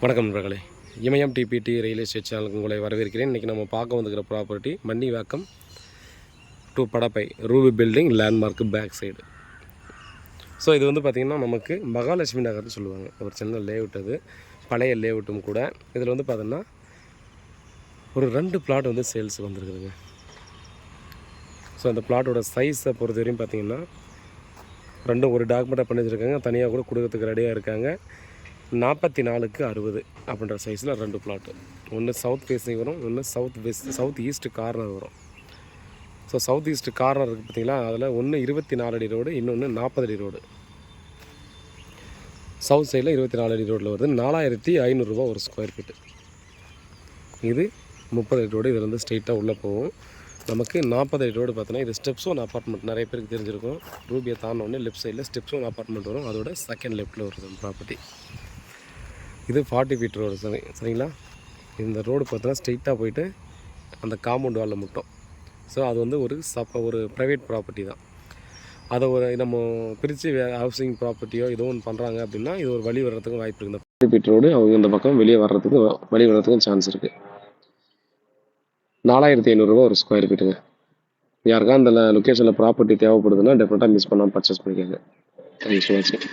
வணக்கம் நண்பர்களே. இமயம் DBT real estate சேனலுக்கு உங்களை வரவேற்கிறேன். இன்றைக்கி நம்ம பார்க்க வந்துக்கிற property Mannivakkam to Padappai Ruby building landmark back side. So இது வந்து பார்த்திங்கன்னா நமக்கு மகாலட்சுமி நகர்னு சொல்லுவாங்க. ஒரு சின்ன லேஅவுட், அது பழைய லேஅவுட்டும் கூட. இதில் வந்து பார்த்திங்கன்னா ஒரு 2 பிளாட் வந்து சேல்ஸ் வந்துருக்குதுங்க. ஸோ அந்த பிளாட்டோட சைஸை பொறுத்த வரையும் பார்த்திங்கன்னா ரெண்டும் ஒரு டாக்குமெண்ட்டாக பண்ணி வச்சுருக்காங்க. தனியாக கூட கொடுக்கறதுக்கு ரெடியாக இருக்காங்க. 44க்கு 60 அப்படின்ற சைஸில் 2 பிளாட்டு. ஒன்று சவுத் ஃபேஸிங் வரும், ஒன்று சவுத் ஈஸ்ட் கார்னர் வரும். ஸோ சவுத் ஈஸ்ட் கார்னர் இருக்குது பார்த்தீங்களா, அதில் ஒன்று 24 அடி ரோடு, இன்னொன்று 40 அடி ரோடு. சவுத் சைடில் 24 அடி ரோட்டில் வருது. 4500 ரூபா ஒரு ஸ்கொயர் ஃபீட்டு. இது 30 அடி ரோடு. இதில் வந்து ஸ்ட்ரெயிட்டாக உள்ளே போகும். நமக்கு 40 அடி ரோடு பார்த்தோன்னா இது ஸ்டெப்ஸ் ஒன் அப்பார்ட்மெண்ட். நிறைய பேருக்கு தெரிஞ்சிருக்கும். ரூபியை தாண்டோடனே லெஃப்ட் சைடில் ஸ்டெப்ஸ் ஒன் அப்பார்ட்மெண்ட் வரும். அதோட செகண்ட் லெஃப்ட்டில் வருது ப்ராப்பர்ட்டி. இது 40 ஃபீட் ரோடு. சரிங்களா. இந்த ரோடு பார்த்தோன்னா ஸ்ட்ரெயிட்டாக போயிட்டு அந்த காம்பவுண்ட் வாலில் முட்டும். ஸோ அது வந்து ஒரு ப்ரைவேட் ப்ராப்பர்ட்டி தான். அதை நம்ம பிரித்து ஹவுசிங் ப்ராப்பர்ட்டியோ ஏதோ ஒன்று பண்ணுறாங்க அப்படின்னா இது ஒரு வழி வர்றதுக்கும் வாய்ப்பு இருக்குது. இந்த 40 ஃபீட் ரோடு அவங்க இந்த பக்கம் வெளியே வழி வர்றதுக்கும் சான்ஸ் இருக்குது. 4500 ரூபா ஒரு ஸ்கொயர் ஃபீட்டுங்க. யாருக்கா அந்த லொக்கேஷனில் ப்ராப்பர்ட்டி தேவைப்படுதுன்னா டெஃபினட்டாக மிஸ் பண்ணாமல் பர்ச்சேஸ் பண்ணிக்கோங்க. தேங்க்ஸ் ஃபார் வாட்சிங்.